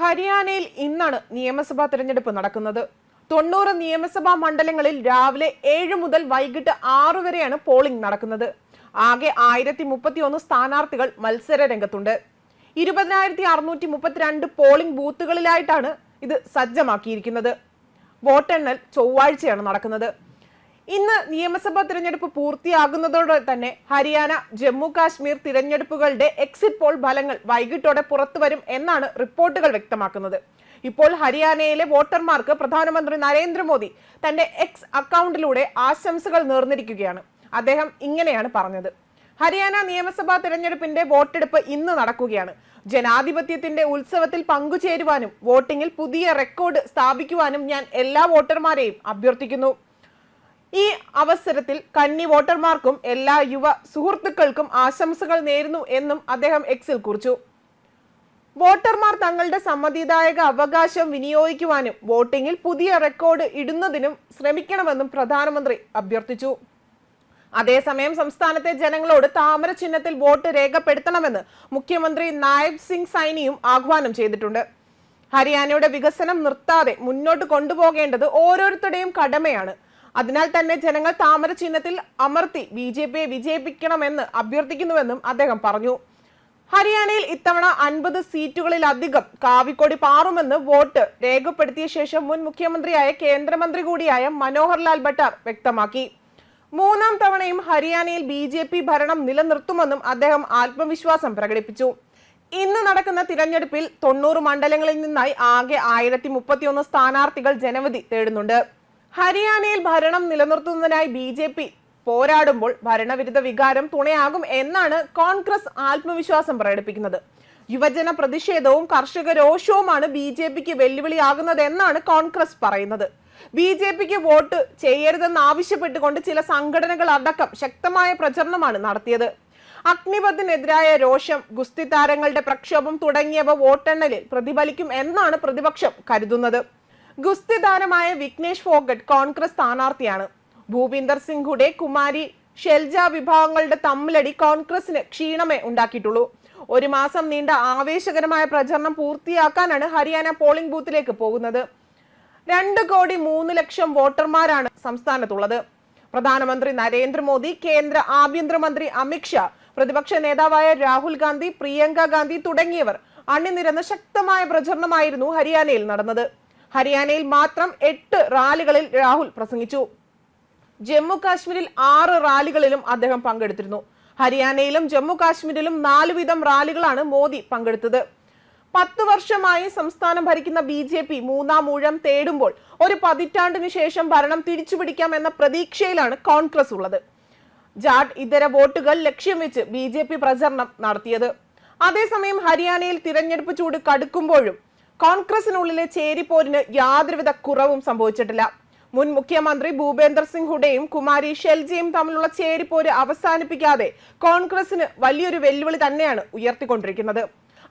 ഹരിയാനയിൽ ഇന്നാണ് നിയമസഭാ തെരഞ്ഞെടുപ്പ് നടക്കുന്നത്. 90 നിയമസഭാ മണ്ഡലങ്ങളിൽ രാവിലെ 7 മുതൽ വൈകിട്ട് 6 വരെയാണ് പോളിംഗ് നടക്കുന്നത്. ആകെ 1031 സ്ഥാനാർത്ഥികൾ മത്സര രംഗത്തുണ്ട്. 20,632 പോളിംഗ് ബൂത്തുകളിലായിട്ടാണ് ഇത് സജ്ജമാക്കിയിരിക്കുന്നത്. വോട്ടെണ്ണൽ ചൊവ്വാഴ്ചയാണ് നടക്കുന്നത്. ഇന്ന് നിയമസഭാ തിരഞ്ഞെടുപ്പ് പൂർത്തിയാകുന്നതോടെ തന്നെ ഹരിയാന, ജമ്മു കാശ്മീർ തിരഞ്ഞെടുപ്പുകളുടെ എക്സിറ്റ് പോൾ ഫലങ്ങൾ വൈകിട്ടോടെ പുറത്തുവരും എന്നാണ് റിപ്പോർട്ടുകൾ വ്യക്തമാക്കുന്നത്. ഇപ്പോൾ ഹരിയാനയിലെ വോട്ടർമാർക്ക് പ്രധാനമന്ത്രി നരേന്ദ്രമോദി തന്റെ എക്സ് അക്കൗണ്ടിലൂടെ ആശംസകൾ നേർന്നിരിക്കുകയാണ്. അദ്ദേഹം ഇങ്ങനെയാണ് പറഞ്ഞത്: ഹരിയാന നിയമസഭാ തിരഞ്ഞെടുപ്പിന്റെ വോട്ടെടുപ്പ് ഇന്ന് നടക്കുകയാണ്. ജനാധിപത്യത്തിന്റെ ഉത്സവത്തിൽ പങ്കുചേരുവാനും വോട്ടിംഗിൽ പുതിയ റെക്കോർഡ് സ്ഥാപിക്കുവാനും ഞാൻ എല്ലാ വോട്ടർമാരെയും അഭ്യർത്ഥിക്കുന്നു. ഈ അവസരത്തിൽ കന്നി വോട്ടർമാർക്കും എല്ലാ യുവ സുഹൃത്തുക്കൾക്കും ആശംസകൾ നേരുന്നു എന്നും അദ്ദേഹം എക്സിൽ കുറിച്ചു. വോട്ടർമാർ തങ്ങളുടെ സമ്മതിദായക അവകാശം വിനിയോഗിക്കുവാനും വോട്ടിംഗിൽ പുതിയ റെക്കോർഡ് ഇടുന്നതിനും ശ്രമിക്കണമെന്നും പ്രധാനമന്ത്രി അഭ്യർത്ഥിച്ചു. അതേസമയം സംസ്ഥാനത്തെ ജനങ്ങളോട് താമര ചിഹ്നത്തിൽ വോട്ട് രേഖപ്പെടുത്തണമെന്ന് മുഖ്യമന്ത്രി നായബ് സിംഗ് സൈനിയും ആഹ്വാനം ചെയ്തിട്ടുണ്ട്. ഹരിയാനയുടെ വികസനം നിർത്താതെ മുന്നോട്ട് കൊണ്ടുപോകേണ്ടത് ഓരോരുത്തരുടെയും കടമയാണ്. അതിനാൽ തന്നെ ജനങ്ങൾ താമര ചിഹ്നത്തിൽ അമർത്തി BJPയെ വിജയിപ്പിക്കണമെന്ന് അഭ്യർത്ഥിക്കുന്നുവെന്നും അദ്ദേഹം പറഞ്ഞു. ഹരിയാനയിൽ ഇത്തവണ 50 സീറ്റുകളിലധികം കാവിക്കൊടി പാറുമെന്ന് വോട്ട് രേഖപ്പെടുത്തിയ ശേഷം മുൻ മുഖ്യമന്ത്രിയായ കേന്ദ്രമന്ത്രി കൂടിയായ മനോഹർ ലാൽ ഖട്ടർ വ്യക്തമാക്കി. 3ാം തവണയും ഹരിയാനയിൽ BJP ഭരണം നിലനിർത്തുമെന്നും അദ്ദേഹം ആത്മവിശ്വാസം പ്രകടിപ്പിച്ചു. ഇന്ന് നടക്കുന്ന തിരഞ്ഞെടുപ്പിൽ 90 മണ്ഡലങ്ങളിൽ നിന്നായി ആകെ 1031 സ്ഥാനാർത്ഥികൾ ജനവിധി തേടുന്നുണ്ട്. ഹരിയാനയിൽ ഭരണം നിലനിർത്തുന്നതിനായി BJP പോരാടുമ്പോൾ ഭരണവിരുദ്ധ വികാരം തുണയാകും എന്നാണ് കോൺഗ്രസ് ആത്മവിശ്വാസം പ്രകടിപ്പിക്കുന്നത്. യുവജന പ്രതിഷേധവും കർഷക രോഷവുമാണ് BJPക്ക് വെല്ലുവിളിയാകുന്നത് എന്നാണ് കോൺഗ്രസ് പറയുന്നത്. BJPക്ക് വോട്ട് ചെയ്യരുതെന്ന് ആവശ്യപ്പെട്ടുകൊണ്ട് ചില സംഘടനകൾ അടക്കം ശക്തമായ പ്രചരണമാണ് നടത്തിയത്. അഗ്നിപഥിനെതിരായ രോഷം, ഗുസ്തി താരങ്ങളുടെ പ്രക്ഷോഭം തുടങ്ങിയവ വോട്ടെണ്ണലിൽ പ്രതിഫലിക്കും എന്നാണ് പ്രതിപക്ഷം കരുതുന്നത്. ഗുസ്തി താരമായ വിഘ്നേഷ് ഫോഗട്ട് കോൺഗ്രസ് സ്ഥാനാർത്ഥിയാണ്. ഭൂപീന്ദർ സിംഗ് ഹുഡെ, കുമാരി ഷെൽജ വിഭാഗങ്ങളുടെ തമ്മിലടി കോൺഗ്രസിന് ക്ഷീണമേ ഉണ്ടാക്കിയിട്ടുള്ളൂ. 1 മാസം നീണ്ട ആവേശകരമായ പ്രചരണം പൂർത്തിയാക്കാനാണ് ഹരിയാന പോളിംഗ് ബൂത്തിലേക്ക് പോകുന്നത്. 2,03,00,000 വോട്ടർമാരാണ് സംസ്ഥാനത്തുള്ളത്. പ്രധാനമന്ത്രി നരേന്ദ്രമോദി, കേന്ദ്ര ആഭ്യന്തരമന്ത്രി അമിത്ഷാ, പ്രതിപക്ഷ നേതാവായ രാഹുൽ ഗാന്ധി, പ്രിയങ്ക ഗാന്ധി തുടങ്ങിയവർ അണിനിരന്ന ശക്തമായ പ്രചരണമായിരുന്നു ഹരിയാനയിൽ നടന്നത്. ഹരിയാനയിൽ മാത്രം 8 റാലികളിൽ രാഹുൽ പ്രസംഗിച്ചു. ജമ്മു കാശ്മീരിൽ 6 റാലികളിലും അദ്ദേഹം പങ്കെടുത്തിരുന്നു. ഹരിയാനയിലും ജമ്മു കാശ്മീരിലും 4 വീതം റാലികളാണ് മോദി പങ്കെടുത്തത്. 10 വർഷമായി സംസ്ഥാനം ഭരിക്കുന്ന BJP 3ാം ഊഴം തേടുമ്പോൾ ഒരു പതിറ്റാണ്ടിന് ശേഷം ഭരണം തിരിച്ചുപിടിക്കാം എന്ന പ്രതീക്ഷയിലാണ് കോൺഗ്രസ് ഉള്ളത്. ജാട്ട് ഇതര വോട്ടുകൾ ലക്ഷ്യം വെച്ച് BJP പ്രചരണം നടത്തിയത്. അതേസമയം ഹരിയാനയിൽ തിരഞ്ഞെടുപ്പ് ചൂട് കടുക്കുമ്പോഴും കോൺഗ്രസിനുള്ളിലെ ചേരിപ്പോരിന് യാതൊരുവിധ കുറവും സംഭവിച്ചിട്ടില്ല. മുൻ മുഖ്യമന്ത്രി ഭൂപേന്ദർ സിംഗ് ഹുഡയും കുമാരി ഷെൽജയും തമ്മിലുള്ള ചേരിപ്പോര് അവസാനിപ്പിക്കാതെ കോൺഗ്രസിന് വലിയൊരു വെല്ലുവിളി തന്നെയാണ് ഉയർത്തിക്കൊണ്ടിരിക്കുന്നത്.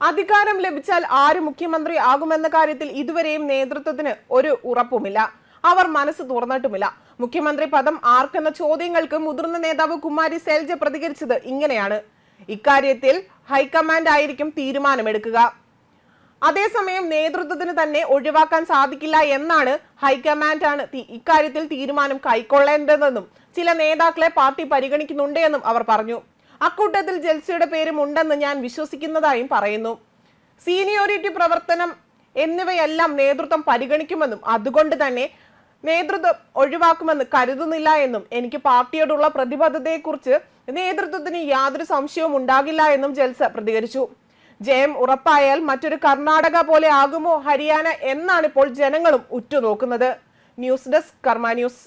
അധികാരം ലഭിച്ചാൽ ആര് മുഖ്യമന്ത്രി ആകുമെന്ന കാര്യത്തിൽ ഇതുവരെയും നേതൃത്വത്തിന് ഒരു ഉറപ്പുമില്ല. അവർ മനസ്സ് തുറന്നിട്ടുമില്ല. മുഖ്യമന്ത്രി പദം ആർക്കെന്ന ചോദ്യങ്ങൾക്ക് മുതിർന്ന നേതാവ് കുമാരി ഷെൽജ പ്രതികരിച്ചത് ഇങ്ങനെയാണ്: ഇക്കാര്യത്തിൽ ഹൈക്കമാൻഡ് ആയിരിക്കും തീരുമാനമെടുക്കുക. അതേസമയം നേതൃത്വത്തിന് തന്നെ ഒഴിവാക്കാൻ സാധിക്കില്ല എന്നാണ് ഹൈക്കമാൻഡാണ് ഇക്കാര്യത്തിൽ തീരുമാനം കൈക്കൊള്ളേണ്ടതെന്നും ചില നേതാക്കളെ പാർട്ടി പരിഗണിക്കുന്നുണ്ട് എന്നും അവർ പറഞ്ഞു. അക്കൂട്ടത്തിൽ ജൽസിയുടെ പേരും ഉണ്ടെന്ന് ഞാൻ വിശ്വസിക്കുന്നതായും പറയുന്നു. സീനിയോറിറ്റി, പ്രവർത്തനം എന്നിവയെല്ലാം നേതൃത്വം പരിഗണിക്കുമെന്നും അതുകൊണ്ട് തന്നെ നേതൃത്വം ഒഴിവാക്കുമെന്ന് കരുതുന്നില്ല എന്നും എനിക്ക് പാർട്ടിയോടുള്ള പ്രതിബദ്ധതയെക്കുറിച്ച് നേതൃത്വത്തിന് യാതൊരു സംശയവും ഉണ്ടാകില്ല എന്നും ജൽസ പ്രതികരിച്ചു. ജയം ഉറപ്പായാൽ മറ്റൊരു കർണാടക പോലെ ആകുമോ ഹരിയാന എന്നാണ് ഇപ്പോൾ ജനങ്ങളും ഉറ്റുനോക്കുന്നത്. ന്യൂസ് ഡെസ്ക് കർമ്മ ന്യൂസ്.